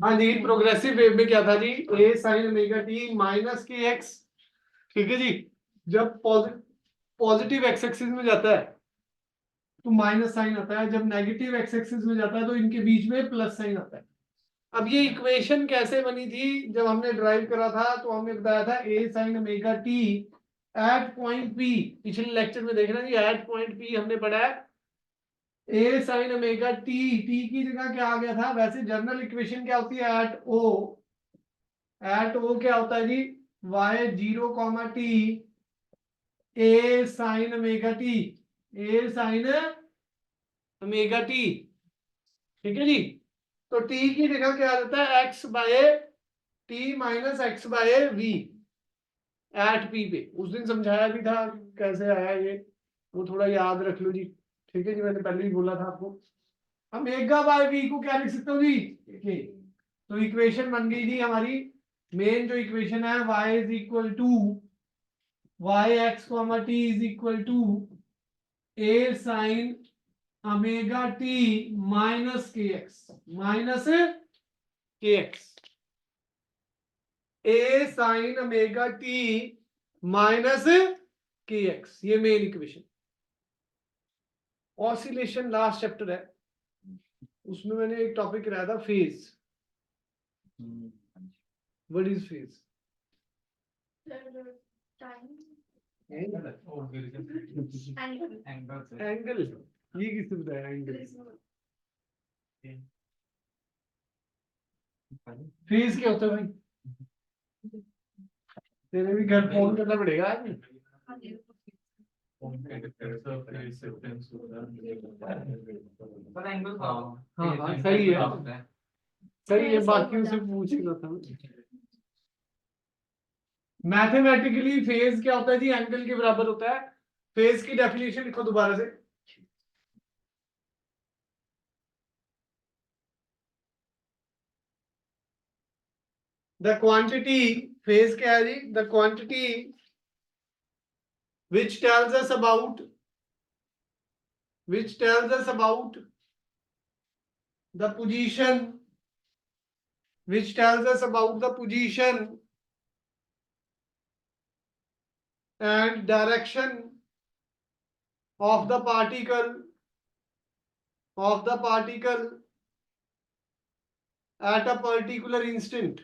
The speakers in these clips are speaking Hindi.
हाँ जी, प्रोग्रेसिव वेव में क्या था जी, a sine omega T minus के एक्स। ठीक है जी, जब पॉजिटिव एक्स एक्सिस में जाता है तो माइनस साइन आता है, जब नेगेटिव एक्स एक्सिस में जाता है तो इनके बीच में प्लस साइन आता है। अब ये इक्वेशन कैसे बनी थी, जब हमने ड्राइव करा था तो हमने बताया था A sine omega T at point P, पिछले लेक्चर में देखना जी, एट पॉइंट पी हमने पढ़ा है A sine omega T, T की जगह क्या आ गया था, वैसे जनरल इक्वेशन क्या होती है एट ओ, एट ओ क्या होता है जी, Y zero comma T A sine omega T, A sine omega T. ठीक है जी, तो टी की जगह क्या आ जाता है X by T minus X by V at P पे। उस दिन समझाया भी था कैसे आया ये, वो थोड़ा याद रख लो जी। ठीक है जी, मैंने पहले ही बोला था आपको। ओमेगा बाय वी को क्या लिख सकता हूँ जी, के। तो इक्वेशन बन गई थी हमारी, मेन जो इक्वेशन है y is equal to Y X comma T is equal to A sine omega T minus के एक्स, माइनस के X, A sine omega T minus के एक्स, ये main equation. Oscillation last chapter है, उसमें मैंने एक टॉपिक कराया था phase. What is phase? Angle, ये किसने बताया एंगल? फेज क्या होता है भाई? तेरे भी घर फोन करना पड़ेगा आज। हाँ हाँ सही है, सही है, बाकी उसे पूछेगा था। मैथमेटिकली फेज क्या होता है जी, एंगल के बराबर होता है। फेज की डेफिनेशन लिखो दोबारा से। द क्वांटिटी, फेज क्या है जी, the quantity which tells us about the position, which tells us about the position and direction of the particle at a particular instant.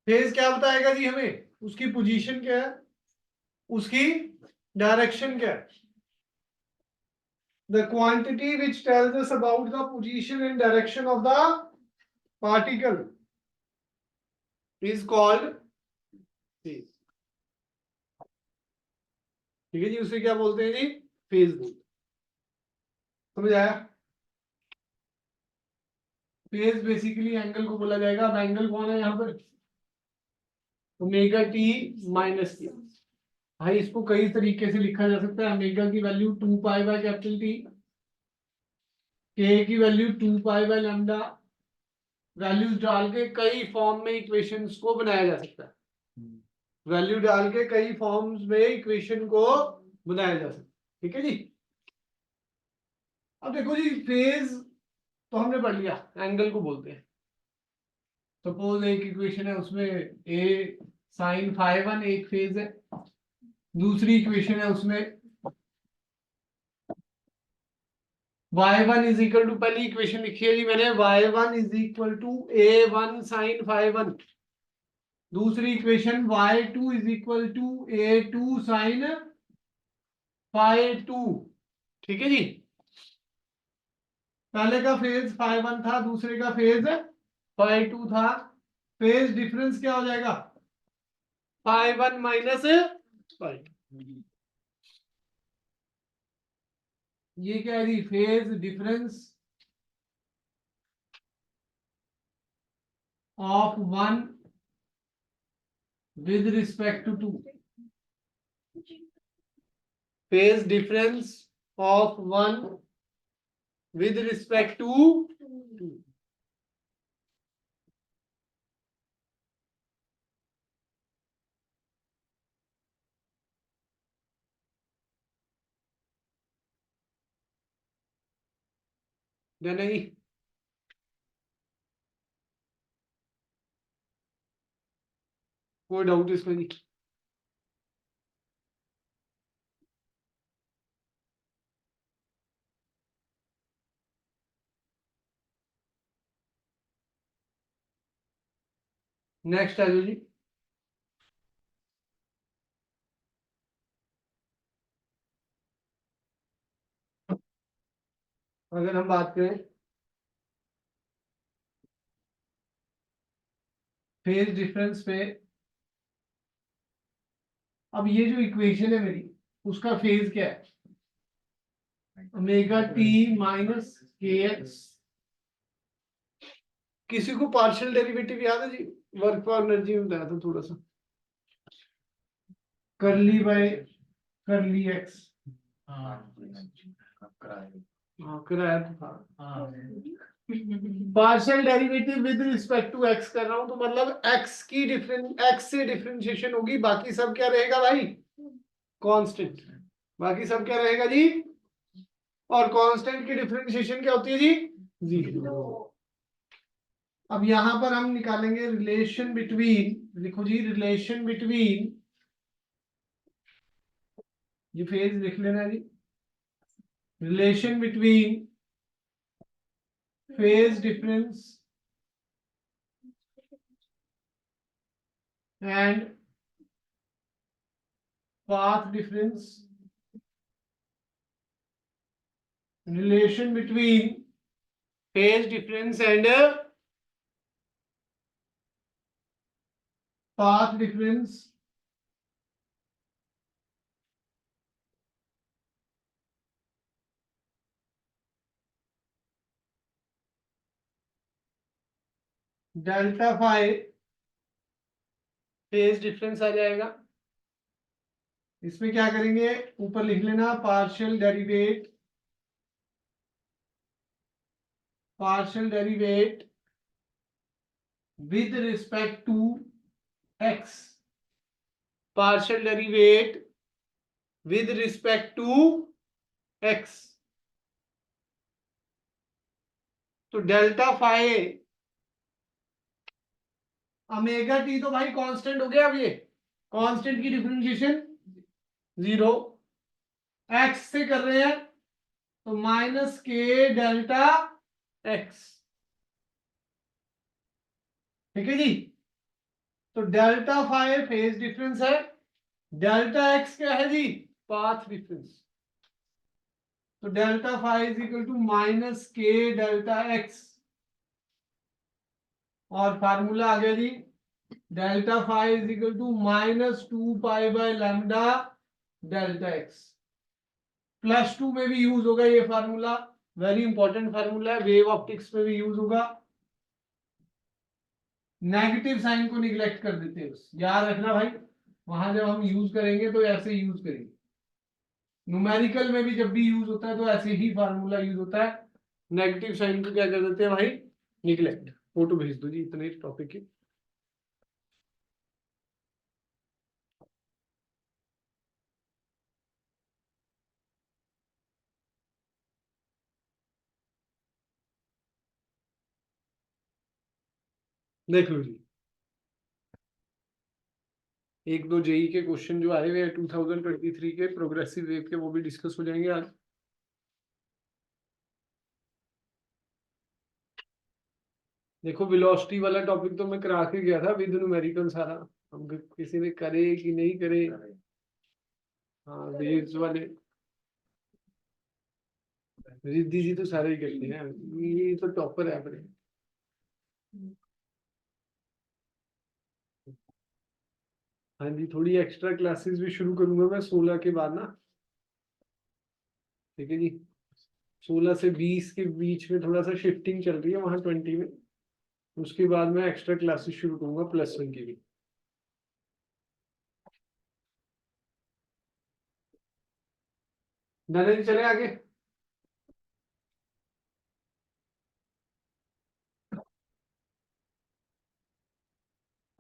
Phase क्या बताएगा जी हमें, उसकी पोजीशन क्या है, उसकी डायरेक्शन क्या है। The quantity which tells us about the position and direction of the particle is called phase. ठीक है जी, उसे क्या बोलते हैं जी, फेज बोलते हैं। समझ आया? फेज बेसिकली एंगल को बोला जाएगा। अब एंगल कौन है यहाँ पर, ओमेगा टी माइनस टी। भाई इसको कई तरीके से लिखा जा सकता है। ओमेगा की value 2 pi by capital T, के की value 2 pi by lambda, values डाल के कई फॉर्म में इक्वेशंस को बनाया जा सकता है। वैल्यू डाल के कई फॉर्म्स में इक्वेशन को बनाया जा सकता है। ठीक है जी, अब देखो जी, फेज तो हमने पढ़ लिया, एंगल को बोलते हैं। सपोज एक इक्वेशन है, उसमें ए साइन फाई वन एक फेज है, दूसरी इक्वेशन है उसमें y1 इज इक्वल टू, पहली इक्वेशन लिखी है जी मैंने, y1 is equal to a1 sine phi one, दूसरी equation y2 is equal to a2 sine phi two. ठीक है जी, पहले का फेज फाई वन था, दूसरे का फेज फाई टू था। फेज डिफरेंस क्या हो जाएगा, फाई वन माइनस फाई। ये क्या है जी, phase difference of one with respect to two, phase difference of one with respect to two. नहीं, कोई डाउट इसमें नहीं। नेक्स्ट है जी, अगर हम बात करें फेज डिफरेंस पे, अब ये जो इक्वेशन है मेरी, उसका फेज क्या है? ओमेगा टी माइनस के एक्स। किसी को पार्शियल डेरिवेटिव याद है जी? वर्क और एनर्जी में बताया था थोड़ा सा। करली बाय करली एक्स। हाँ कराया था। Partial derivative with respect to X कर रहा हूं, तो मतलब एक्स की एक्स से डिफरेंशिएशन होगी, बाकी सब क्या रहेगा भाई? कांस्टेंट। बाकी सब क्या रहेगा जी? और कांस्टेंट की डिफरेंशिएशन क्या होती है जी? जीरो। अब यहां पर हम निकालेंगे रिलेशन बिटवीन, लिखो जी रिलेशन बिटवीन, ये फेज लिख लेना जी, relation between phase difference and path difference, relation between phase difference and path difference delta phi phase difference आ जाएगा। इसमें क्या करेंगे, ऊपर लिख लेना partial derivative with respect to X, partial derivative with respect to X. तो डेल्टा फाई ओमेगा टी तो भाई कांस्टेंट हो गया, अब ये कांस्टेंट की डिफरेंशिएशन जीरो, एक्स से कर रहे हैं तो माइनस के डेल्टा एक्स। ठीक है जी। तो डेल्टा फाइव फेज डिफरेंस है, डेल्टा एक्स क्या है जी? Path difference. तो delta five is equal to minus K delta X, और फार्मूला आ गया जी delta five is equal to minus 2 pi by lambda delta X. +2 में भी यूज होगा ये फार्मूला, वेरी इंपॉर्टेंट फार्मूला है, वेव ऑप्टिक्स में भी यूज होगा। नेगेटिव साइन को निग्लेक्ट कर देते हैं, बस याद रखना भाई, वहां जब हम यूज करेंगे तो ऐसे यूज करेंगे। न्यूमेरिकल में भी जब भी यूज होता है तो ऐसे ही फार्मूला यूज होता है। नेगेटिव साइन को क्या कर देते हैं भाई? निग्लेक्ट। फोटो भेज दो जी इतने टॉपिक की। देख लो जी, एक दो जेई के क्वेश्चन जो आए हुए हैं 2023 के प्रोग्रेसिव वेव के, वो भी डिस्कस हो जाएंगे आज। देखो वेलोसिटी वाला टॉपिक तो मैं करा के गया था विद न्यूमेरिकल सारा, हम किसी ने करे कि नहीं करे। हाँ वेव्स वाले रिद्धि जी तो सारे ही करते हैं, ये तो टॉपर है अपने। हाँ जी, थोड़ी एक्स्ट्रा क्लासेस भी शुरू करूंगा मैं 16 के बाद ना। ठीक है जी, 16 से 20 के बीच में थोड़ा सा शिफ्टिंग चल रही है वहां 20 में, उसके बाद मैं एक्स्ट्रा क्लासेस शुरू करूंगा +1 की भी। दादा जी चले आगे।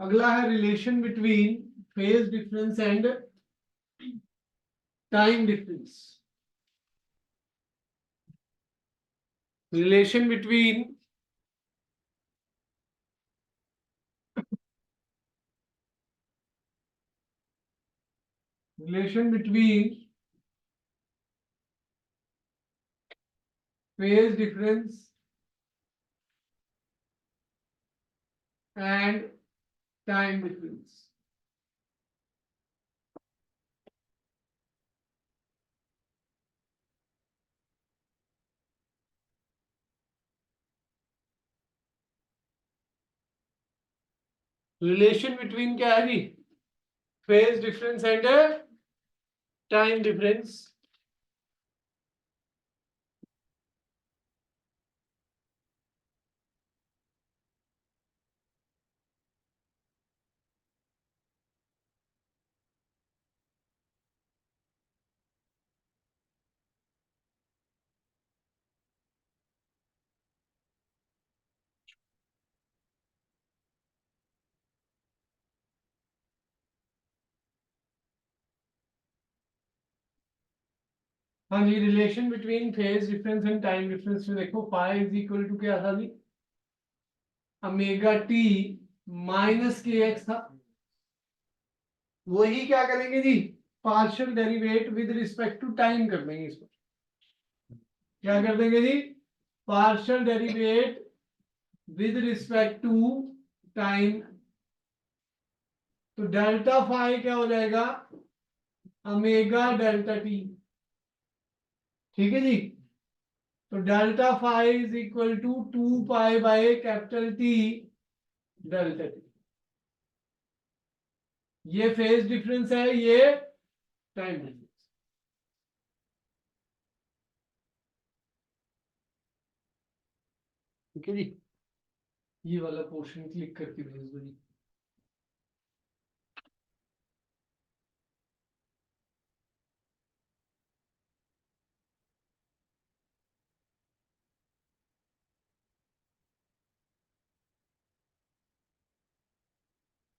अगला है relation between phase difference and time difference. relation between phase difference and time difference. Relation between क्या है जी? Phase difference and time difference. हाँ जी, relation between phase difference and time difference में देखो फाई इज इक्वल टू क्या था जी? ओमेगा टी माइनस के एक्स था. वही क्या करेंगे जी? Partial derivative with respect to time कर देंगे इसको. क्या कर देंगे जी? Partial derivative with respect to time. तो डेल्टा फाई क्या हो जाएगा? Omega delta T. ठीक है जी. तो delta phi is equal to 2 pi by capital T delta T. ये फेज डिफरेंस है, ये टाइम डिफरेंस. ठीक है जी. ये वाला पोर्शन क्लिक करके भेज दो जी.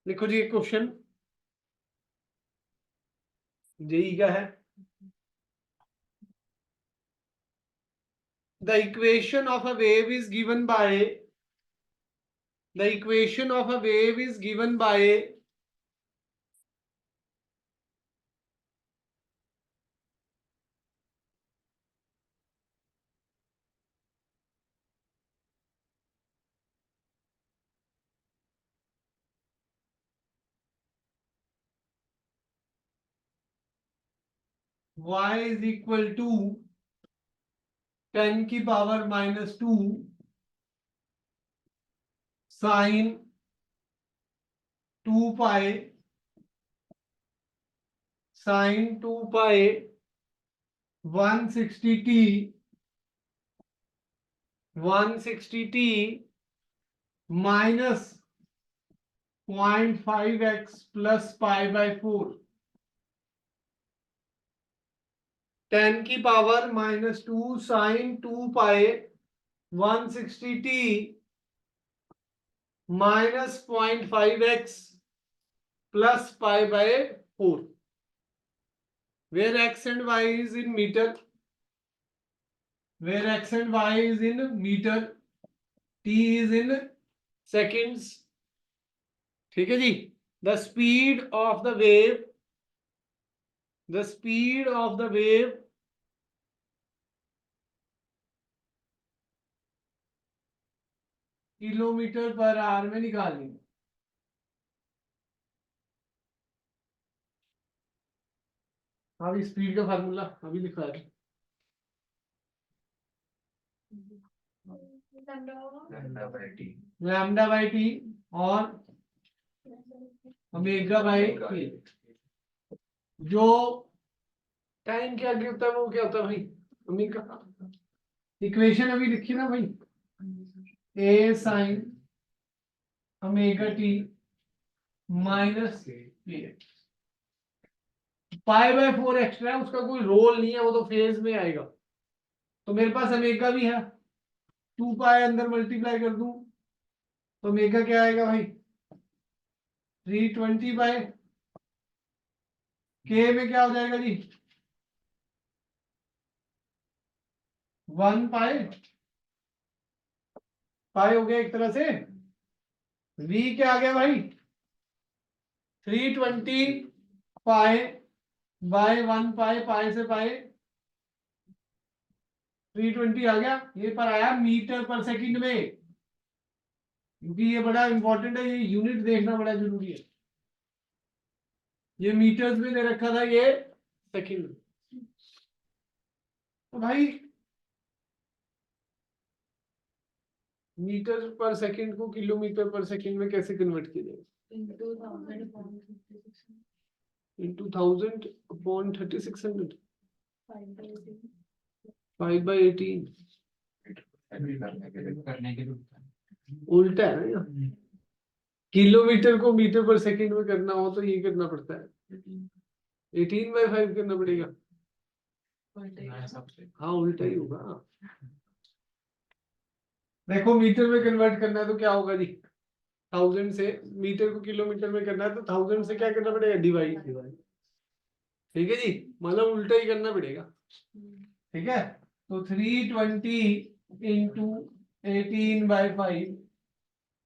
देखो जी, क्वेश्चन जेई का है. The equation of a wave is given by the equation of a wave is given by y is equal to 10 की power -2 sine 2 pi sine 2 pi 160t minus 0.5x plus pi by 4. 10 की power -2 sine 2 pi 160t minus 0.5x plus pi by 4, where x and y is in meter, where x and y is in meter, t is in seconds. ठीक है जी. the speed of the wave kilometre per hour में निकालनी. अभी स्पीड का फार्मूला अभी लिखा है. लैम्डा बाई टी और ओमेगा बाई टी. जो टाइम के आगे होता है वो क्या होता है भाई? ओमेगा. इक्वेशन अभी लिखी ना भाई, A sine omega T minus pi by 4 extra है, उसका कोई रोल नहीं है, वो तो फेज में आएगा. तो मेरे पास ओमेगा भी है, 2 पाई अंदर मल्टीप्लाई कर दूं तो ओमेगा क्या आएगा भाई? 320 बाय के में क्या हो जाएगा जी? 1 पाई पाई हो गया एक तरह से। v क्या आ गया भाई 320 पाई बाय 1 पाई, पाई से पाई 320 आ गया। ये पर आया मीटर पर सेकंड में, क्योंकि ये बड़ा इंपॉर्टेंट है, ये यूनिट देखना बड़ा जरूरी है। ये मीटर्स में दे रखा था, ये सेकंड में। तो भाई मीटर पर सेकंड को किलोमीटर पर सेकंड में कैसे कन्वर्ट किया जाएगा? इंटू 1000 अपॉन 3600 5/18 करने के लिए उल्टा है ना यहाँ। किलोमीटर को मीटर पर सेकंड में करना हो तो ये करना पड़ता है 18/5 करना पड़ेगा। हाँ उल्टा ही होगा। देखो मीटर में कन्वर्ट करना है तो क्या होगा जी 1000 से, मीटर को किलोमीटर में करना है तो 1000 से क्या करना पड़ेगा डिवाइड। ठीक है जी, मतलब उल्टा ही करना पड़ेगा। ठीक है, तो 320 इंटू 18/5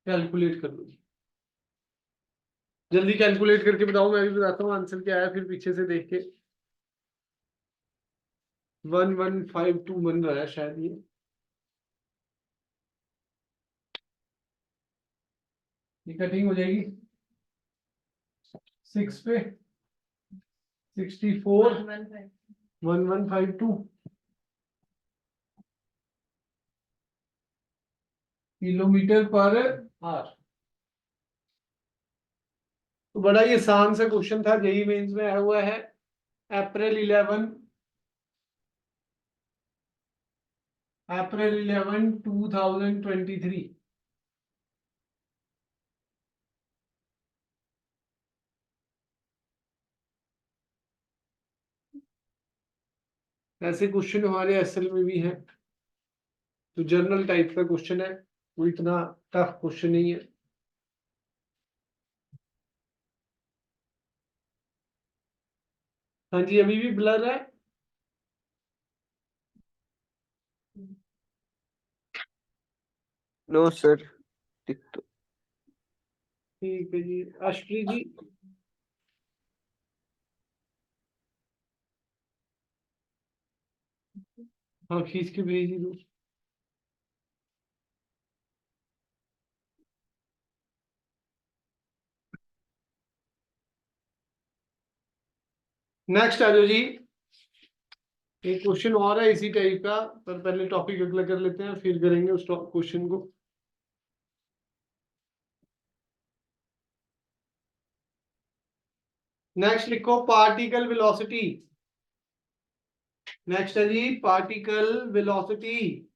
कैलकुलेट कर लो जी। जल्दी कैलकुलेट करके बताओ, मैं भी बताता हूँ आंसर क्या आया फिर पीछे से देख के। 1152 बन रहा है शायद ये कटिंग हो जाएगी 6 पे 64 1152 किलोमीटर पर आवर। तो बड़ा ही आसान सा क्वेश्चन था, जेईई मेंस में आया हुआ है अप्रैल 11 2023। ऐसे क्वेश्चन हमारे एसएल में भी हैं, तो जर्नल टाइप का क्वेश्चन है, वो इतना टफ क्वेश्चन नहीं है। हाँ जी, अभी भी ब्लर है। No sir. ठीक है जी, अश्वी जी। हाँ खींच के भेज ही दो। नेक्स्ट आ जाओ जी, एक क्वेश्चन और है इसी टाइप का, पर पहले टॉपिक अगला कर लेते हैं फिर करेंगे उस क्वेश्चन को। नेक्स्ट लिखो पार्टिकल वेलोसिटी। नेक्स्ट है जी पार्टिकल वेलोसिटी।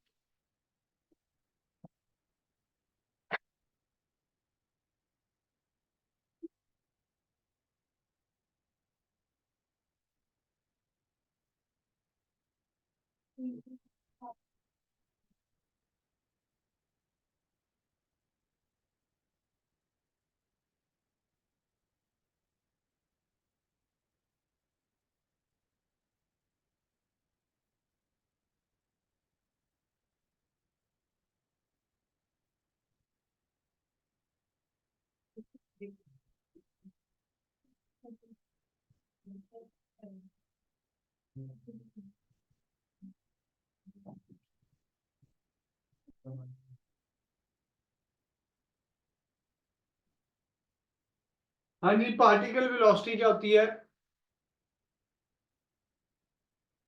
हाँ जी, पार्टिकल वेलोसिटी क्या होती है?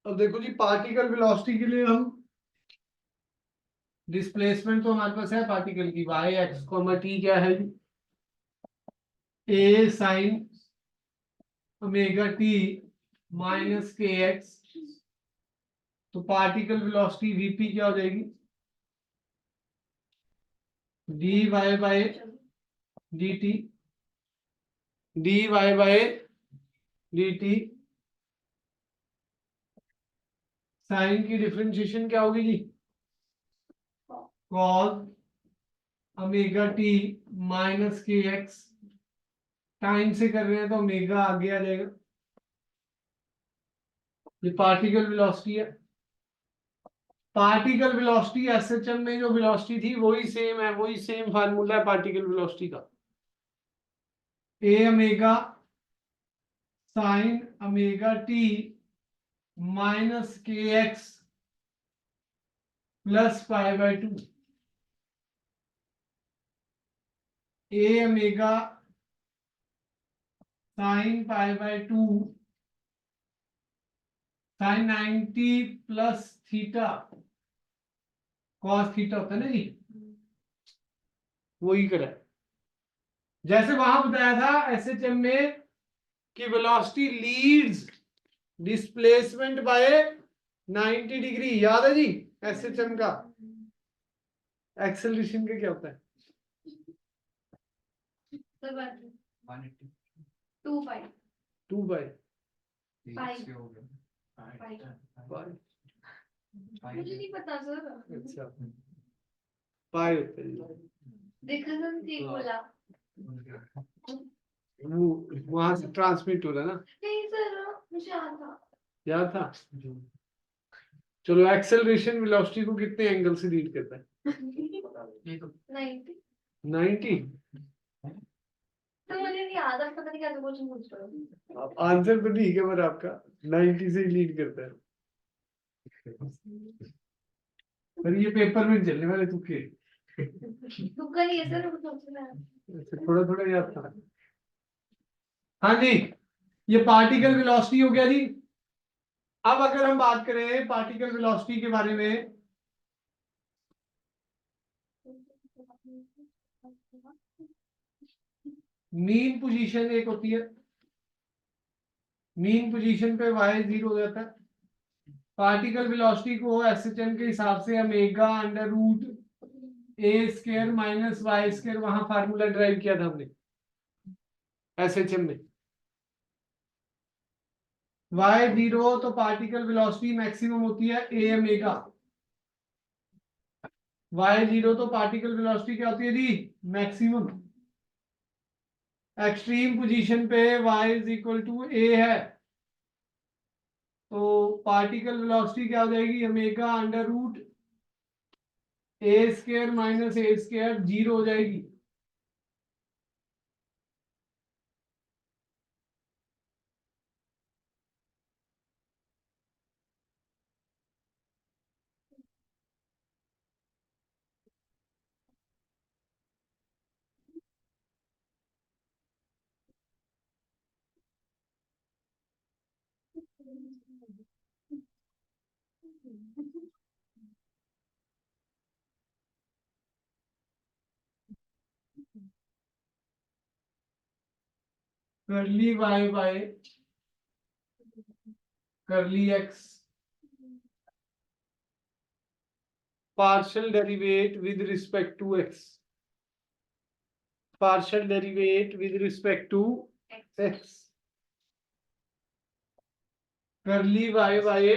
अब देखो जी, पार्टिकल वेलोसिटी के लिए हम डिस्प्लेसमेंट तो हमारे पास है पार्टिकल की, वाई एक्स टी क्या है जी a sine omega T minus के एक्स। तो पार्टिकल वेलोसिटी वीपी क्या हो जाएगी d y by D T, d y by D t. Sine की डिफरेंशिएशन क्या होगी जी कॉस ओमेगा टी माइनस के एक्स। टाइम से कर रहे हैं तो ओमेगा आगे आ जाएगा। ये पार्टिकल वेलोसिटी है। पार्टिकल वेलोसिटी एसएचएम में जो वेलोसिटी थी वही सेम है, वही सेम फार्मूला है पार्टिकल वेलोसिटी का, A omega sine omega T minus के X plus pi by 2, A omega sine pi by 2 sine 90 plus theta cos theta होता है ना जी, वही करा जैसे वहां बताया था एसएचएम में कि velocity leads displacement by 90 degree, याद है जी एसएचएम का। एक्सेलरेशन का क्या होता है? 2 बाय मुझे नहीं पता सर। अच्छा पाई होता है देखा सर ठीक बोला। वो वहां से ट्रांसमिट हो रहा है ना। नहीं सर मुझे आता। याद था? चलो एक्सेलरेशन वेलोसिटी को कितने एंगल से लीड करता है? 90। तो मुझे नहीं आता, पता नहीं कैसे क्वेश्चन पूछ रहे हो। आंसर तो ठीक है पर आपका 90 से लीड करता है। पर ये पेपर में चलने वाले तुक्के तुक्का नहीं है सर, कुछ सोचना है। थोड़ा थोड़ा याद था। हाँ जी, ये पार्टिकल वेलोसिटी हो गया जी। अब अगर हम बात करें पार्टिकल वेलोसिटी के बारे में, मीन पोजीशन एक होती है, मीन पोजीशन पे y 0 हो जाता है। पार्टिकल वेलोसिटी को एसएचएम के हिसाब से omega under root a square minus Y square, वहां फार्मूला ड्राइव किया था हमने एसएचएम में। y 0 तो पार्टिकल वेलोसिटी मैक्सिमम होती है ए ओमेगा, y 0 तो पार्टिकल वेलोसिटी क्या होती है जी? मैक्सिमम। एक्सट्रीम पोजीशन पे y is equal to a है, तो पार्टिकल वेलोसिटी क्या हो जाएगी? Omega under root a square minus a square 0 हो जाएगी। Curly Y by curly x partial derivate with respect to x, partial derivate with respect to x, करली y बाय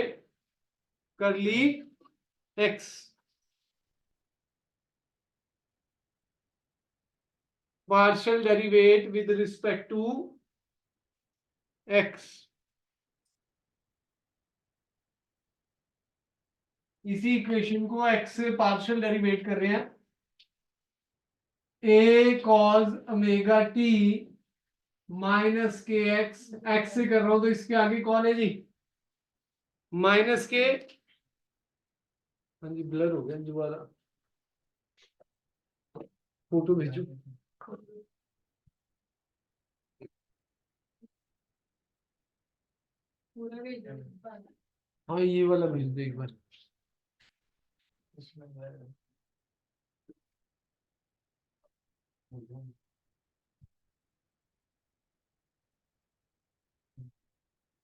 करली x, partial derivate with respect to x। इसी इक्वेशन को x से पार्शियल डेरिवेट कर रहे हैं, a cos omega t minus के एक्स से कर रहा हूं तो इसके आगे कौन है जी? माइनस के, हाँ जी ब्लर हो गया, दोबारा फोटो भेजो। हाँ ये वाला भेज दो एक बार।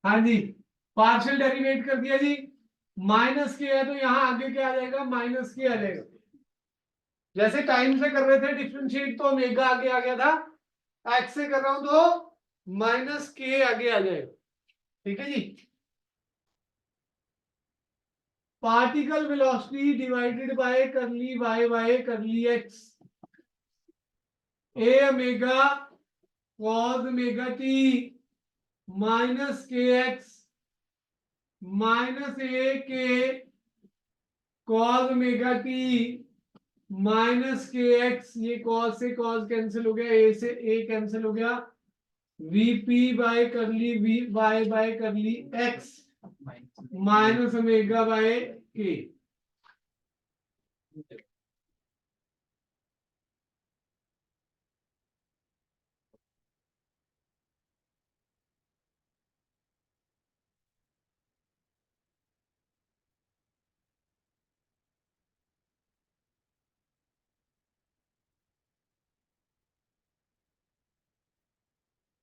हाँ जी, पार्शियल डेरिवेट कर दिया जी। माइनस के है तो यहाँ आगे क्या आ जाएगा? माइनस के आ जाएगा। जैसे टाइम से कर रहे थे डिफरेंशिएट तो ओमेगा आगे आ गया था, एक्स से कर रहा हूं तो माइनस के आगे आ जाएगा। ठीक है जी। Particle velocity divided by curly Y by curly X, A omega cos omega T minus के X minus A K cos omega T minus के एक्स, ये कॉस से कॉस कैंसिल हो गया, ए से ए कैंसिल हो गया, VP by curly V Y by curly X minus omega by K.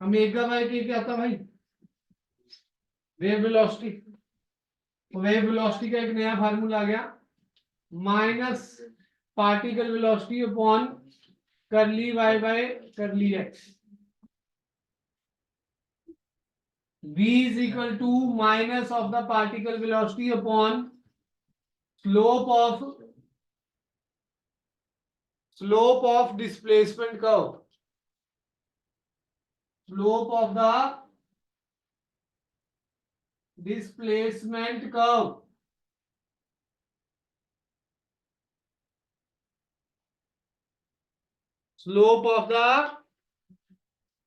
Omega by K क्या था भाई? Wave velocity. वेव वेलोसिटी का एक नया फार्मूला आ गया, minus particle velocity upon curly Y by curly x. v is equal to minus of the particle velocity upon slope of displacement curve, slope of the displacement curve, slope of the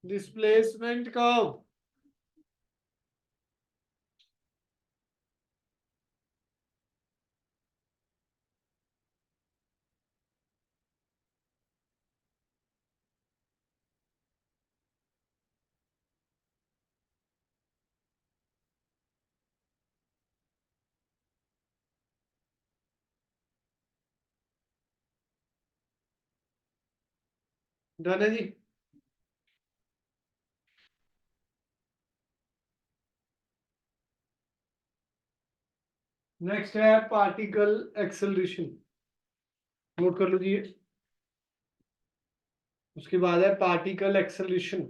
displacement curve। Done है जी। नेक्स्ट है पार्टिकल एक्सेलरेशन, नोट कर लो जी। उसके बाद है पार्टिकल एक्सेलरेशन।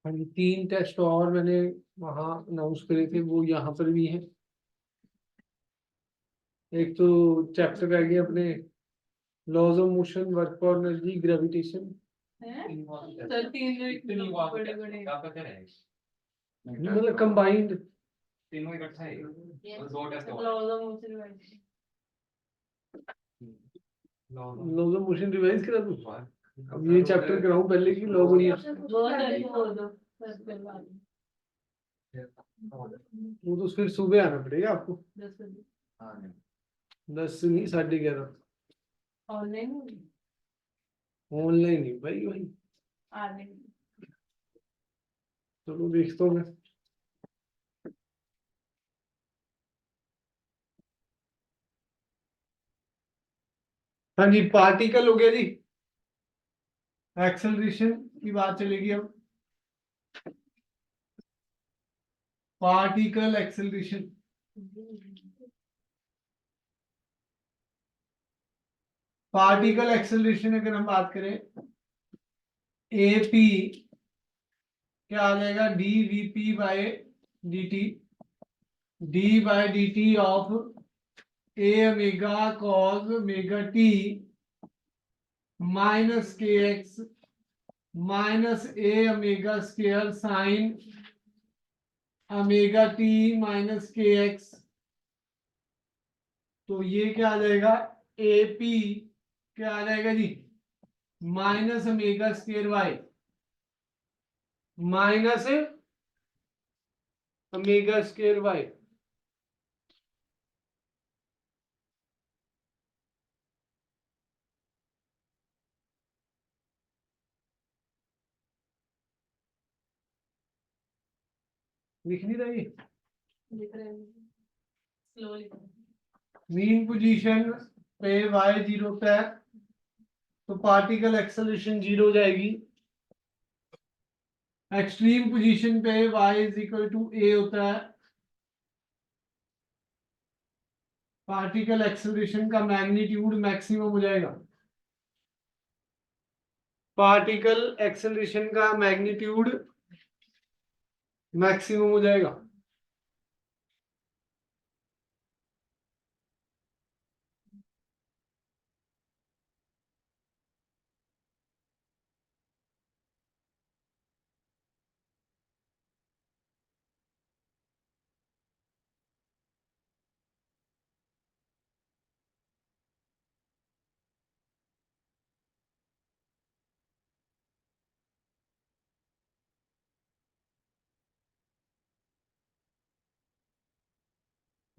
हाँ जी, 3 टेस्ट और मैंने वहां अनाउंस करे थे, वो यहाँ पर भी है। एक तो चैप्टर रह गया अपने laws of motion, work for energy, gravitation. Sir तीन बड़े बड़े मतलब कंबाइंड तीनों इकट्ठा है, और दो टेस्ट और। Laws of motion wise laws of motion revise करा दूं? अब ये चैप्टर कराऊं पहले की लॉज ऑफ वो तो फिर सुबह आना पड़ेगा आपको, 10 नहीं 11:30। ऑनलाइन ऑनलाइन नहीं भाई चलो देखता हूँ मैं। हाँ जी, पार्टिकल हो गया जी। एक्सेलरेशन की बात चलेगी अब। पार्टिकल एक्सेलरेशन, पार्टिकल एक्सेलरेशन अगर हम बात करें, एपी क्या आ जाएगा? D V P by D T, D by D T of A omega cos omega T minus के X minus A omega square sine omega T minus के एक्स। तो ये क्या आ जाएगा? एपी क्या आ जाएगा जी? Minus omega square Y minus omega square Y. लिख नहीं रही? लिख रहे हैं स्लोली मीन पोजीशन पे y 0 होता है तो पार्टिकल एक्सेलरेशन 0 हो जाएगी। एक्सट्रीम पोजीशन पे y is equal to a होता है पार्टिकल एक्सेलरेशन का मैग्नीट्यूड मैक्सिमम हो जाएगा। पार्टिकल एक्सेलरेशन का मैग्नीट्यूड मैक्सिमम हो जाएगा।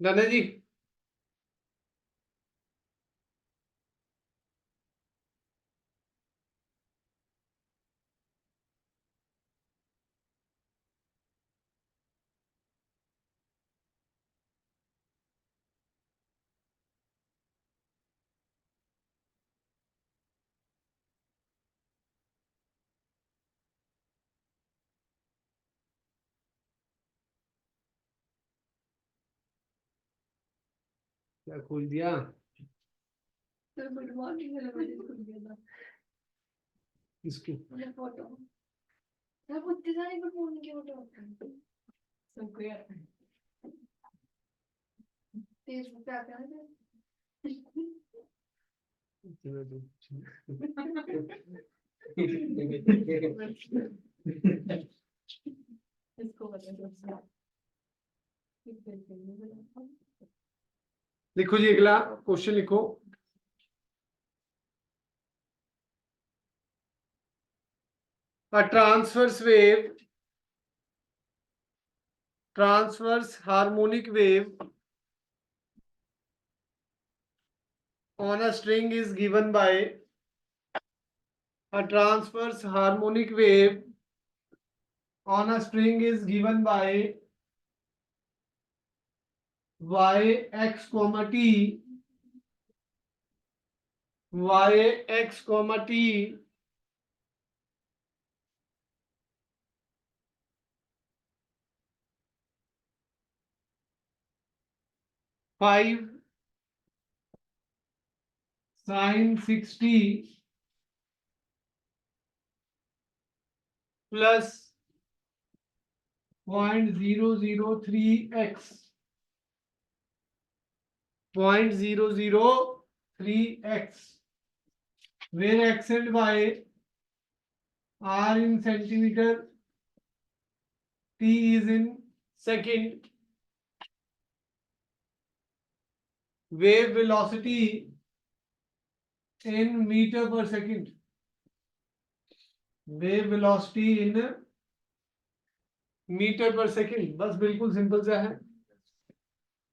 दादा जी क्या खोल दिया? तो गुड मॉर्निंग वाला मैसेज खुल गया था इसको मतलब फोटो मैं बुद्धि सारी गुड मॉर्निंग की फोटो सबको यार फेसबुक पे आते हैं ना इसको बता दो लिखो जी, अगला क्वेश्चन लिखो। A transverse harmonic wave on a string is given by a transverse harmonic wave on a string is given by y x comma t y x comma t 5 sin 60 plus 0.003x 0.003x where x and y are in centimeter, t is in second, wave velocity in meter per second, wave velocity in metre पर सेकंड। बस बिल्कुल सिंपल सा है।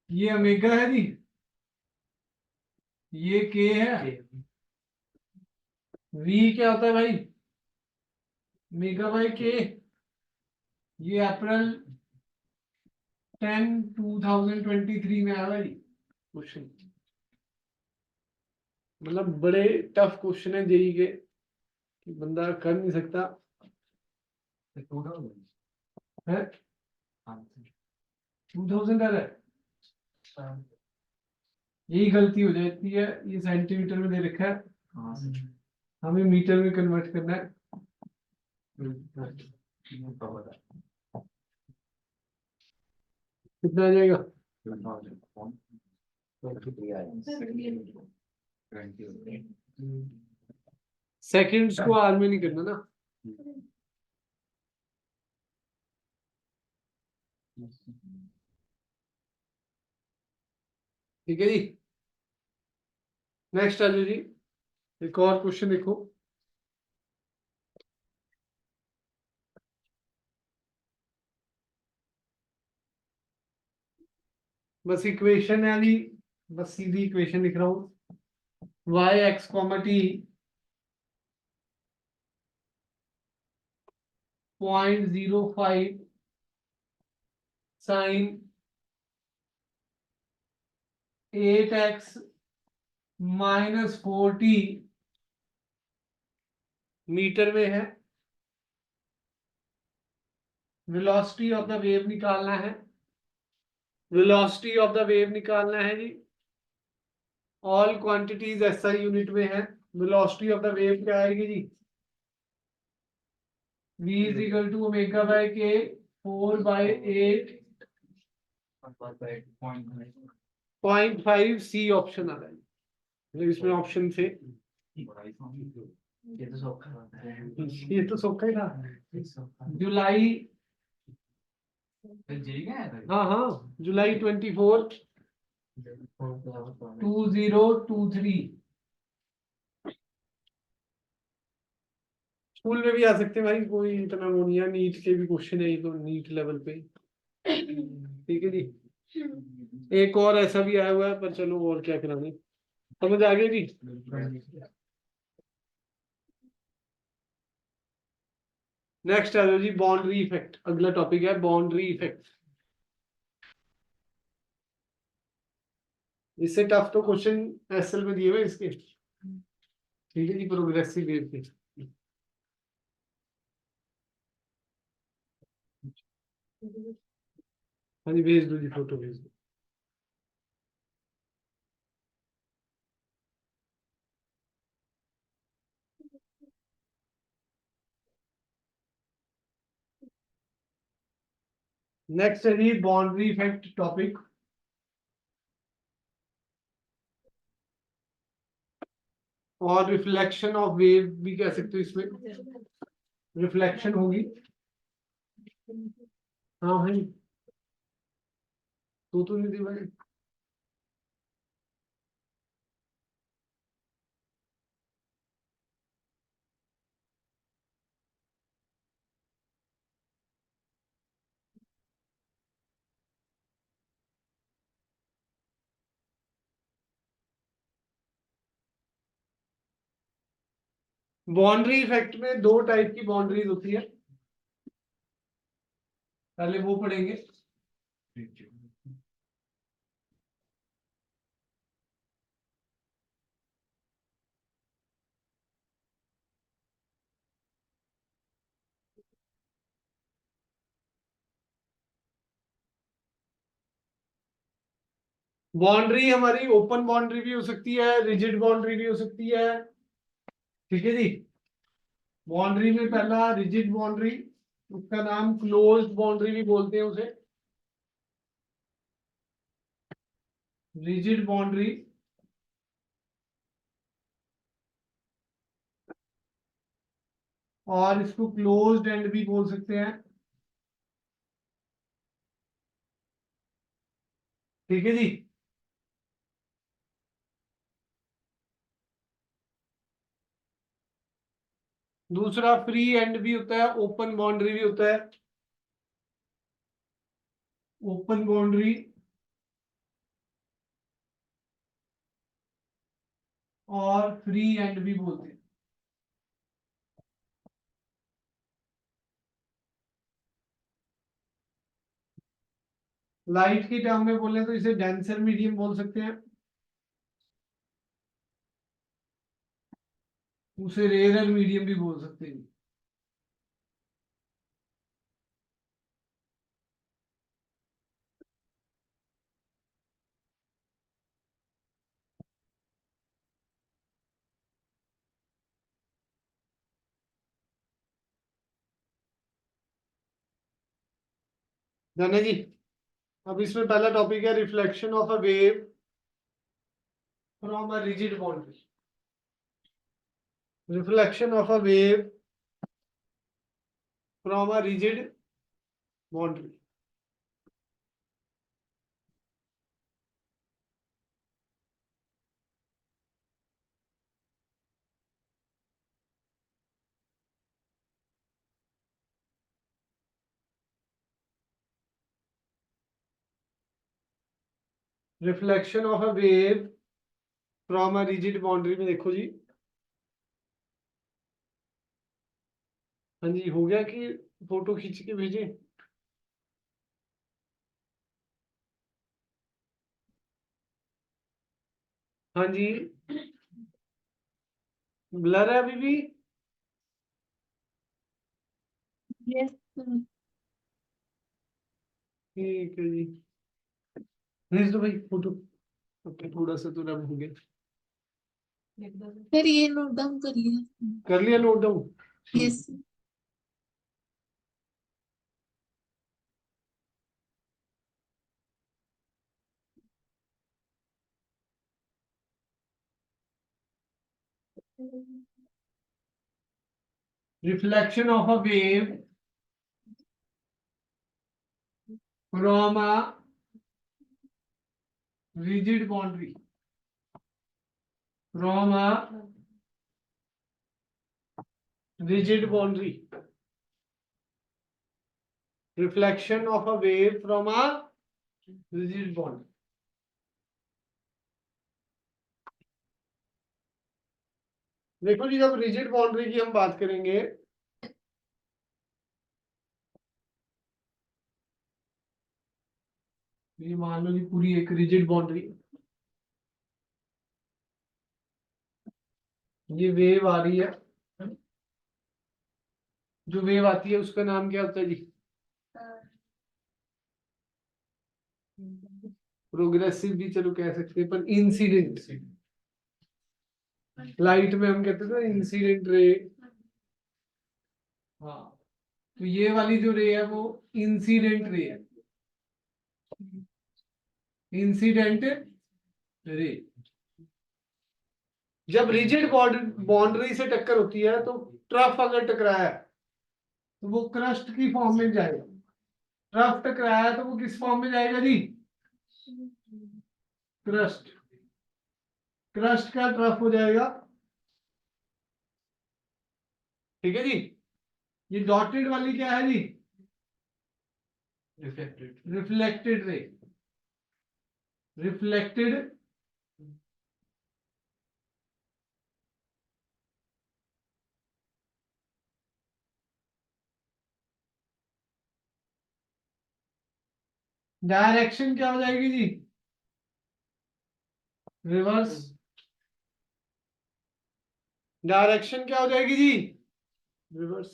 ये ओमेगा है जी, ये के है, वी क्या होता है भाई? ओमेगा बाई के। ये अप्रैल 10 2023 में आया भाई क्वेश्चन। मतलब बड़े टफ क्वेश्चन है जेई के, कि बंदा कर नहीं सकता है। 2000 है, यही गलती हो जाती है। ये सेंटीमीटर में दे रखा है, हमें मीटर में कन्वर्ट करना है। कितना आ जाएगा? सेकंड्स को आर में नहीं करना ना। ठीक है जी, नेक्स्ट आ जाओ जी। एक और क्वेश्चन देखो। बस इक्वेशन है जी, बस सीधी इक्वेशन लिख रहा हूं। y x comma t 0.05 sine 8x minus 4t metre में है। वेलोसिटी ऑफ द वेव निकालना है, वेलोसिटी ऑफ द वेव निकालना है जी। ऑल क्वांटिटीज SI यूनिट में है, वेलोसिटी ऑफ द वेव क्या आएगी जी? v is equal to omega by k 4/8 0.5 C option आ रहा है, मतलब इसमें ऑप्शन थे, ये तो सौखा होता है। ये तो सौखा ही था। जुलाई, जी क्या है हाँ हाँ, जुलाई 24 2023। स्कूल में भी आ सकते हैं भाई, कोई इतना वो नहीं है, नीट के भी क्वेश्चन है ये तो, नीट लेवल पे। ठीक है जी, एक और ऐसा भी आया हुआ है, पर चलो और क्या कराने, समझ आ गई जी। नेक्स्ट आ जाओ जी, बाउंड्री इफेक्ट, अगला टॉपिक है बाउंड्री इफेक्ट। इससे टफ तो क्वेश्चन एसएल में दिए हुए इसके, ठीक है जी, प्रोग्रेसिव वेव के। हाँ जी, भेज दो जी, फोटो भेज दो। नेक्स्ट है जी बाउंड्री इफेक्ट टॉपिक, और रिफ्लेक्शन ऑफ वेव भी कह सकते हो इसमें, रिफ्लेक्शन होगी। हाँ भाई, तो नहीं दी भाई। बाउंड्री इफेक्ट में दो टाइप की बाउंड्रीज होती है, पहले वो पढ़ेंगे। बाउंड्री हमारी ओपन बाउंड्री भी हो सकती है, रिजिड बाउंड्री भी हो सकती है, ठीक है जी। बाउंड्री में पहला रिजिड बाउंड्री, उसका नाम क्लोज्ड बाउंड्री भी बोलते हैं उसे, रिजिड बाउंड्री। और इसको क्लोज्ड एंड भी बोल सकते हैं, ठीक है जी। दूसरा फ्री एंड भी होता है, ओपन बाउंड्री भी होता है, ओपन बाउंड्री और फ्री एंड भी बोलते हैं। लाइट की टर्म में बोले तो इसे डेंसर मीडियम बोल सकते हैं, उसे रेयर मीडियम भी बोल सकते हैं। जाने जी, अब इसमें पहला टॉपिक है reflection of a wave from a rigid boundary, reflection of a wave from a rigid boundary. Reflection of a wave from a rigid boundary में देखो जी, हाँ जी, हो गया कि फोटो खींच के भेजे? हाँ जी, ब्लर है अभी भी? यस। ठीक है जी, भेज दो भाई फोटो। ओके, थोड़ा सा तो रब हो गया। फिर ये नोट डाउन कर लिया। कर लिया note down? Yes. Reflection of a wave from a rigid boundary. From a rigid boundary. Reflection of a wave from a rigid boundary. देखो जी, जब रिजिड बाउंड्री की हम बात करेंगे, ये मान लो जी पूरी एक रिजिड बाउंड्री, ये वेव आ रही है, जो वेव आती है उसका नाम क्या होता है जी? प्रोग्रेसिव भी चलो कह सकते हैं, पर इंसिडेंट। लाइट में हम कहते थे इंसिडेंट रे। हाँ, तो ये वाली जो रे है वो इंसिडेंट रे है, इंसिडेंट रे। जब रिजिड बाउंड्री से टक्कर होती है तो ट्रफ अगर टकराया है तो वो क्रस्ट की फॉर्म में जाएगा। ट्रफ टकराया है तो वो किस फॉर्म में जाएगा जी? क्रस्ट। क्रस्ट का ट्रफ हो जाएगा। ठीक है जी। ये डॉटेड वाली क्या है जी? Reflected ray. रिफ्लेक्टेड डायरेक्शन क्या हो जाएगी जी? रिवर्स। डायरेक्शन क्या हो जाएगी जी? रिवर्स।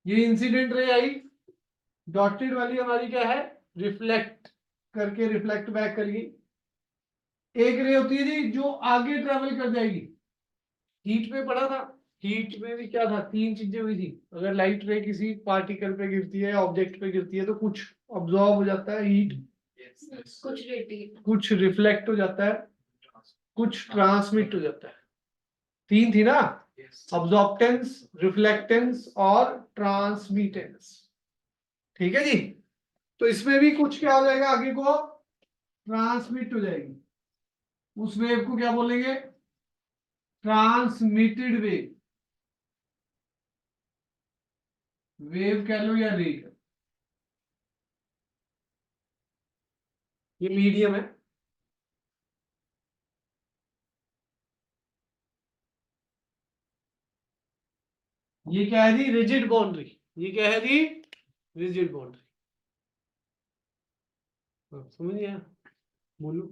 ये इंसिडेंट रे आई, डॉटेड वाली हमारी क्या है? रिफ्लेक्ट करके रिफ्लेक्ट बैक करेगी। एक रे होती है जी जो आगे ट्रेवल कर जाएगी। हीट में पढ़ा था, हीट में भी क्या था? तीन चीजें हुई थी। अगर लाइट रे किसी पार्टिकल पे गिरती है, ऑब्जेक्ट पे गिरती है, तो कुछ अब्सॉर्ब हो जाता है हीट, कुछ रेडिएट, कुछ रिफ्लेक्ट हो जाता है, कुछ ट्रांसमिट हो जाता है। तीन थी ना, अब्सॉर्प्टेंस, रिफ्लेक्टेंस और ट्रांसमिटेंस। ठीक है जी। तो इसमें भी कुछ क्या हो जाएगा? आगे को ट्रांसमिट हो जाएगी। उस वेव को क्या बोलेंगे? Transmitted wave. वेव कह लो या रे। ये मीडियम है। ये क्या है जी? Rigid boundary. ये क्या है जी? Rigid boundary. समझ गया? बोलो।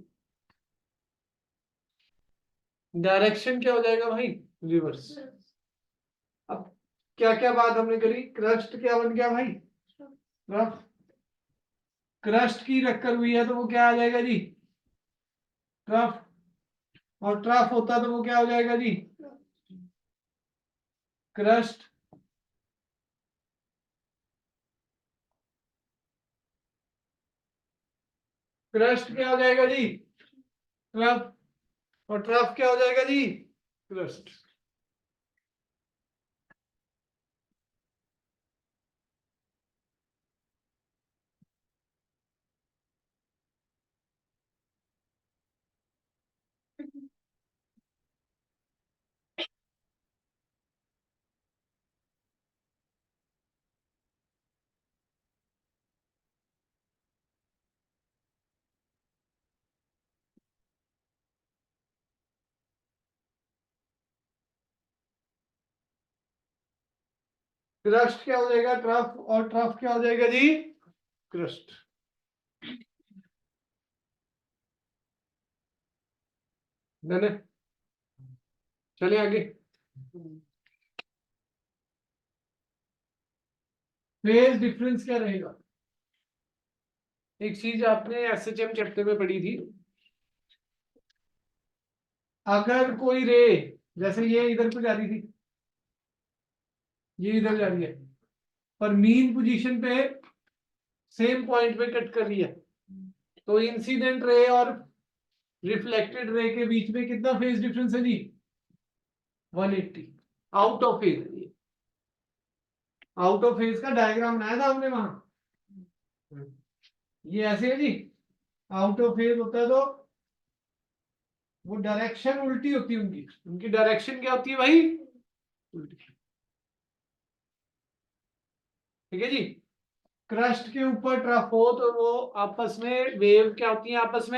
डायरेक्शन क्या हो जाएगा भाई? रिवर्स। अब क्या क्या बात हमने करी? क्रस्ट क्या बन गया भाई? ट्रफ। क्रस्ट की टक्कर हुई है तो वो क्या आ जाएगा जी? ट्रफ। और ट्रफ होता तो वो क्या हो जाएगा जी? क्रस्ट। क्रस्ट क्या हो जाएगा जी? ट्रफ। और ट्रफ क्या हो जाएगा जी? क्रस्ट। क्रस्ट क्या हो जाएगा? ट्रफ। और ट्रफ क्या हो जाएगा जी? क्रस्ट। डन है। चलिए आगे। फेज डिफरेंस क्या रहेगा? एक चीज आपने एसएचएम चैप्टर में पढ़ी थी, अगर कोई रे, जैसे ये इधर को जा रही थी, ये इधर जा रही है, पर मीन पोजीशन पे सेम पॉइंट पे कट कर रही है, तो इंसिडेंट रे और रिफ्लेक्टेड रे के बीच में कितना फेज डिफरेंस है जी? 180। आउट ऑफ फेज है ये। आउट ऑफ फेज का डायग्राम बनाया था हमने वहां, ये ऐसे है जी। आउट ऑफ फेज होता है तो वो डायरेक्शन उल्टी होती है, उनकी उनकी डायरेक्शन क्या होती है भाई? उल्टी। ठीक है जी। क्रस्ट के ऊपर ट्रफ हो तो वो आपस में वेव क्या होती है? आपस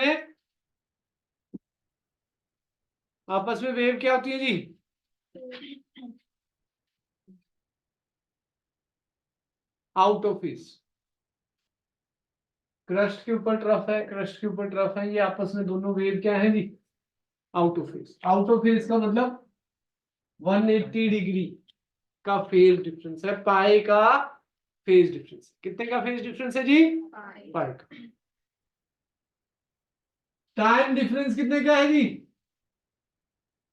में वेव क्या होती है जी? Out of phase. क्रस्ट के ऊपर ट्रफ है, क्रस्ट के ऊपर ट्रफ है, ये आपस में दोनों वेव क्या है जी? Out of phase. Out of phase का मतलब 180 डिग्री का फेज डिफरेंस है, पाई का फेज डिफरेंस। कितने का फेज डिफरेंस है जी? पाई का। टाइम डिफरेंस कितने का है जी?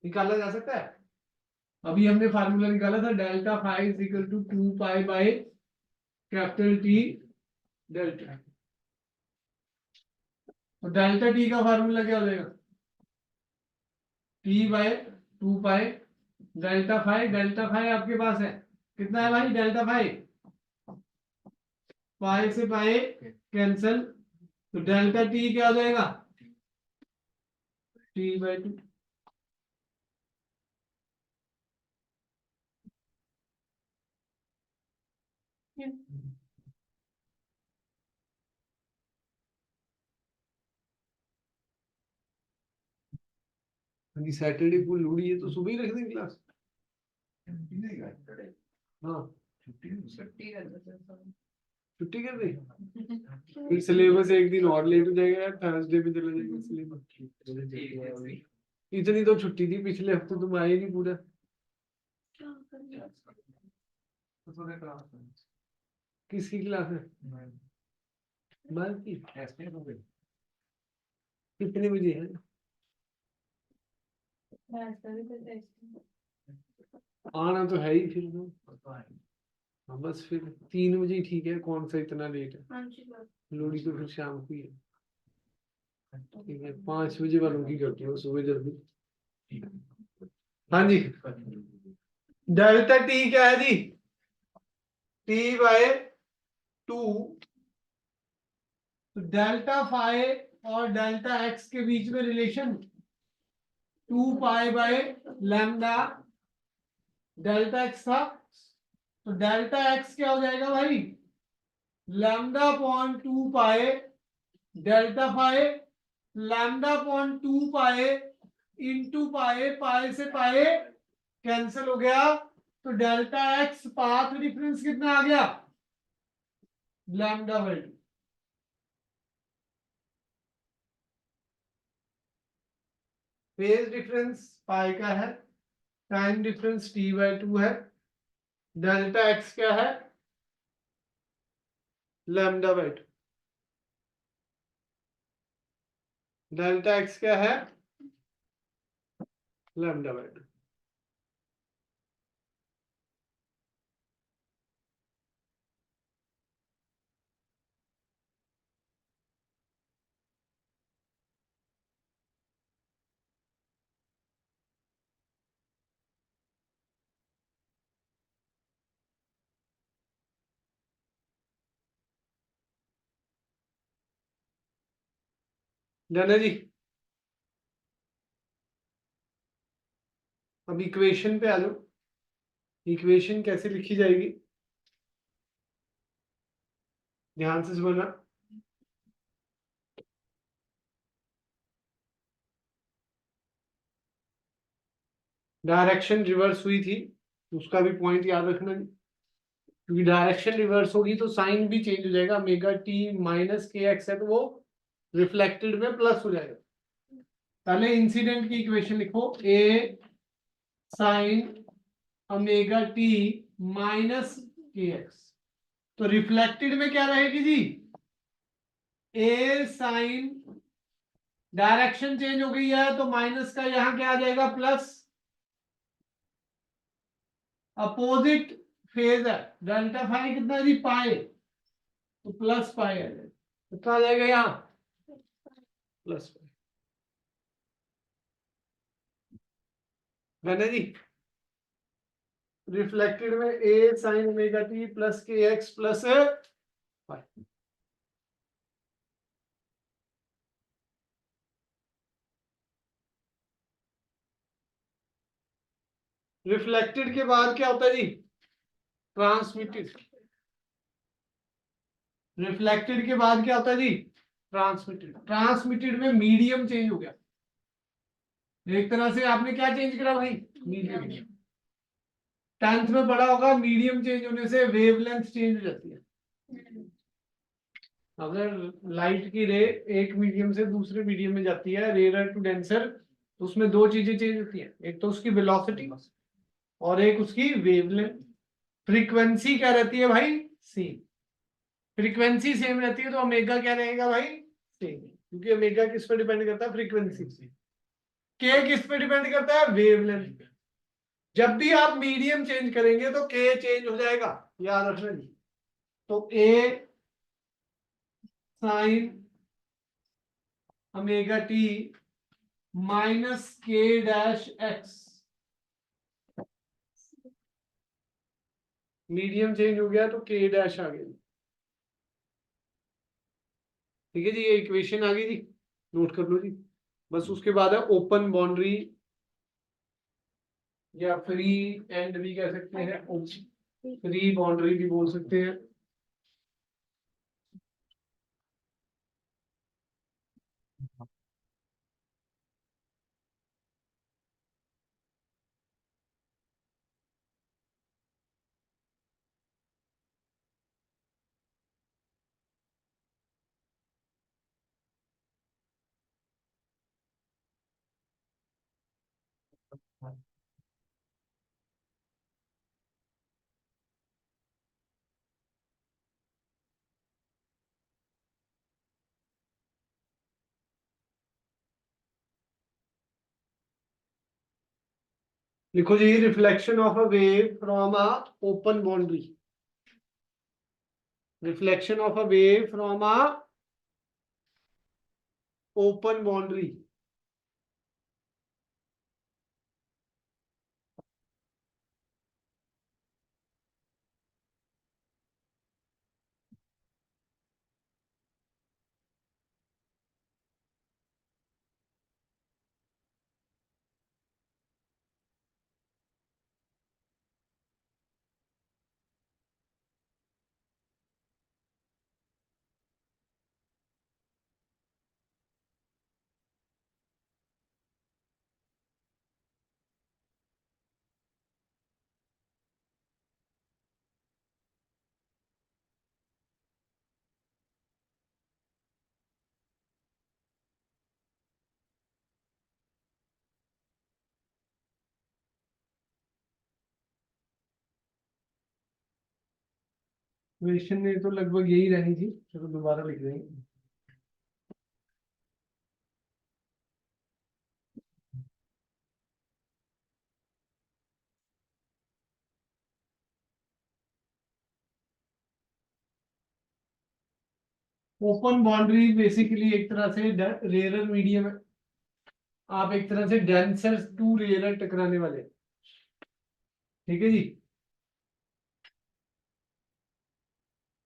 निकाला जा सकता है। अभी हमने फार्मूला निकाला था, delta phi is equal to 2 pi by capital T delta. तो डेल्टा टी का फार्मूला क्या हो जाएगा? T by 2 pi delta phi आपके पास है, कितना है भाई डेल्टा फाई? पाई से पाई कैंसल, तो डेल्टा टी क्या हो जाएगा? T by 2। सैटरडे को लोड़ी है तो सुबह ही रख दें क्लास। हाँ छुट्टी कर दे, फिर सिलेबस एक दिन और लेट हो जाएगा यार, थर्सडे पे चला जाएगा सिलेबस। इतनी तो छुट्टी थी पिछले हफ्ते, तुम आए नहीं पूरा। किसकी क्लास है? मैथ की। कितने बजे है? आना तो है ही फिर तो। हाँ बस फिर 3 बजे ही ठीक है, कौन सा इतना लेट है? लोड़ी तो फिर शाम को ही है। ठीक है 5 बजे वालों की करती हूँ सुबह जल्दी। हाँ जी, डेल्टा टी क्या है जी? T by 2। तो डेल्टा फाई और डेल्टा एक्स के बीच में relation 2 pi by lambda delta X था, तो डेल्टा एक्स क्या हो जाएगा भाई? Lambda upon 2 pi delta phi, lambda upon 2 pi into pi, pi से पाई कैंसिल हो गया, तो डेल्टा एक्स पाथ डिफरेंस कितना आ गया? Lambda by 2। Phase difference pi का है, टाइम डिफरेंस टी बाय 2 है, डेल्टा एक्स क्या है? Lambda by 2। डेल्टा एक्स क्या है? Lambda by 2। जाना जी। अब इक्वेशन पे आ लो। इक्वेशन कैसे लिखी जाएगी, ध्यान से समझना। डायरेक्शन रिवर्स हुई थी, उसका भी पॉइंट याद रखना जी, क्योंकि डायरेक्शन रिवर्स होगी तो साइन भी चेंज हो जाएगा। ओमेगा टी माइनस के एक्स है तो वो रिफ्लेक्टेड में प्लस हो जाएगा। पहले इंसिडेंट की इक्वेशन लिखो, ए साइन ओमेगा टी माइनस के एक्स, तो रिफ्लेक्टेड में क्या रहेगी जी? ए साइन डायरेक्शन चेंज हो गई है तो माइनस का यहां क्या आ जाएगा प्लस, अपोजिट फेज है, डेल्टा फाई कितना है जी पाए, तो प्लस पाए आ जाएगा, कितना आ जाएगा यहाँ प्लस पाए, है ना जी। रिफ्लेक्टेड में ए साइन ओमेगा टी प्लस के एक्स प्लस पाई। रिफ्लेक्टेड के बाद क्या होता है जी, ट्रांसमिटेड। रिफ्लेक्टेड के बाद क्या होता है जी, ट्रांसमिटेड। ट्रांसमिटेड में मीडियम चेंज हो गया, एक तरह से आपने क्या चेंज करा भाई, मीडियम। 10th में पढ़ा होगा, मीडियम चेंज होने से वेवलेंथ चेंज हो जाती है। अगर लाइट की रे एक मीडियम से दूसरे मीडियम में जाती है, रेयर टू डेंसर, तो उसमें दो चीजें चेंज होती हैं, एक तो उसकी वेलोसिटी और एक उसकी वेवलेंथ। फ्रीक्वेंसी क्या रहती है भाई, सेम। फ्रीक्वेंसी सेम रहती है तो ओमेगा क्या रहेगा भाई, सेम, क्योंकि ओमेगा किस पर डिपेंड करता है, फ्रीक्वेंसी से। के किस पे डिपेंड करता है, वेवलेंथ पे। जब भी आप मीडियम चेंज करेंगे तो के चेंज हो जाएगा, याद रखना जी। तो ए साइन ओमेगा टी माइनस के डैश एक्स, मीडियम चेंज हो गया तो के डैश आ गया। ठीक है जी, ये इक्वेशन आ गई जी, नोट कर लो जी। बस उसके बाद है ओपन बाउंड्री, या फ्री एंड भी कह सकते हैं, फ्री बाउंड्री भी बोल सकते हैं। लिखो जी, reflection of a wave from a open boundary, reflection of a wave from a open boundary. Question में तो लगभग यही रहनी थी, चलो दोबारा लिख देंगे। ओपन बाउंड्री बेसिकली एक तरह से रेयर मीडियम है, आप एक तरह से डेंसर टू रेयर टकराने वाले, ठीक है जी।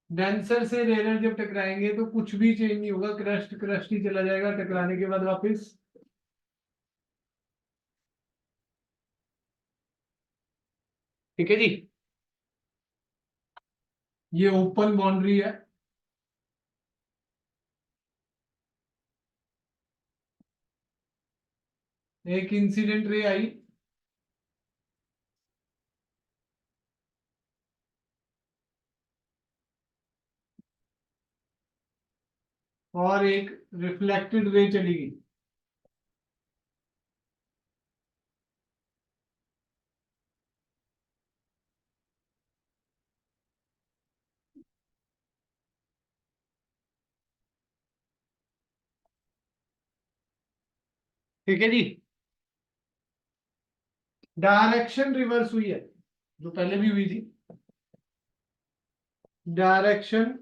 डेंसर से रेयर जब टकराएंगे तो कुछ भी चेंज नहीं होगा, क्रस्ट क्रस्ट ही चला जाएगा टकराने के बाद वापस। ठीक है जी, ये ओपन बाउंड्री है। एक इंसिडेंट रे आई, और एक रिफ्लेक्टेड रे चली गई। ठीक है जी। डायरेक्शन रिवर्स हुई है जो पहले भी हुई थी, डायरेक्शन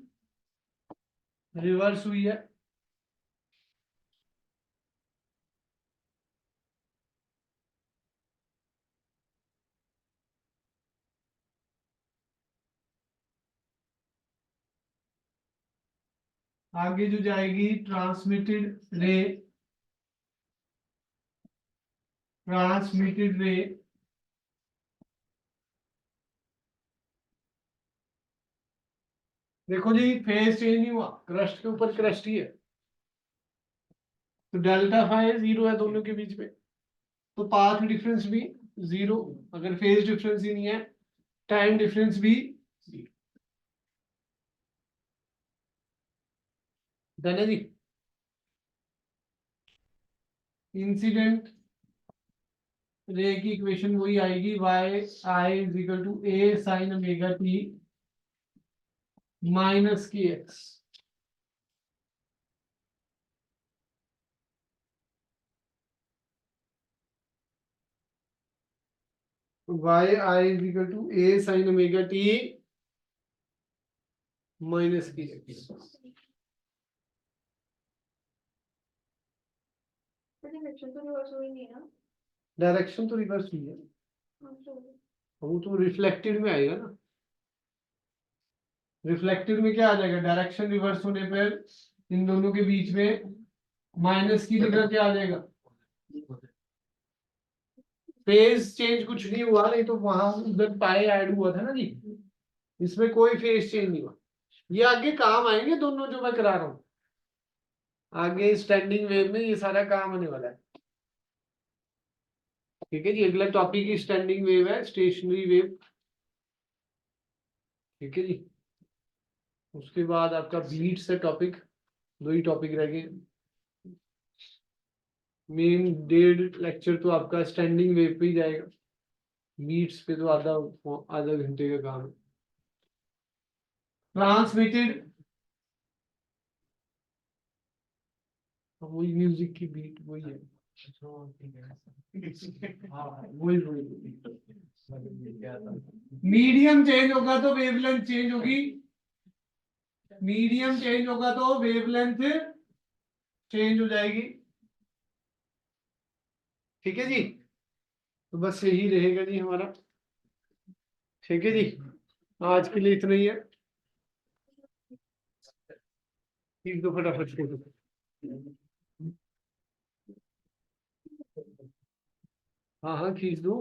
रिवर्स हुई है। आगे जो जाएगी ट्रांसमिटेड रे, ट्रांसमिटेड रे देखो जी फेज चेंज नहीं हुआ, क्रस्ट के ऊपर क्रस्ट ही है, तो डेल्टा फाई 0 है दोनों के बीच में, तो पाथ डिफरेंस भी 0, अगर फेज डिफरेंस ही नहीं है टाइम डिफरेंस भी 0। डन है जी। इंसिडेंट रे की इक्वेशन वही आएगी, Y I is equal to A sine omega T minus K X. Y I is equal to A sine omega T minus K X. Direction तो रिवर्स हुई नहीं है ना। डायरेक्शन तो रिवर्स हुई है, हाँ, sorry। वो तो रिफ्लेक्टेड में आएगा ना। रिफ्लेक्टेड में क्या आ जाएगा, डायरेक्शन रिवर्स होने पर इन दोनों के बीच में माइनस की जगह क्या आ जाएगा, फेज चेंज कुछ नहीं हुआ, नहीं तो वहां उधर पाए ऐड हुआ था ना जी, इसमें कोई फेज चेंज नहीं हुआ। ये आगे काम आएंगे दोनों जो मैं करा रहा हूँ, आगे स्टैंडिंग वेव में ये सारा काम होने वाला है। ठीक है जी, अगला टॉपिक स्टैंडिंग वेव है, स्टेशनरी वेव। ठीक है जी, उसके बाद आपका बीट्स है टॉपिक, दो ही टॉपिक रह गए। मेन 1.5 लेक्चर तो आपका स्टैंडिंग वेव पे ही जाएगा, बीट्स पे तो आधा आधा घंटे का काम है। ट्रांसमिटेड, वही म्यूजिक की बीट वही है, वही वही। मीडियम चेंज होगा तो वेवलेंथ चेंज होगी, मीडियम चेंज होगा तो वेवलेंथ चेंज हो जाएगी। ठीक है जी, तो बस यही रहेगा जी हमारा। ठीक है जी, आज के लिए इतना ही है। ठीक, दो फटाफट से। हाँ हाँ खींच दो।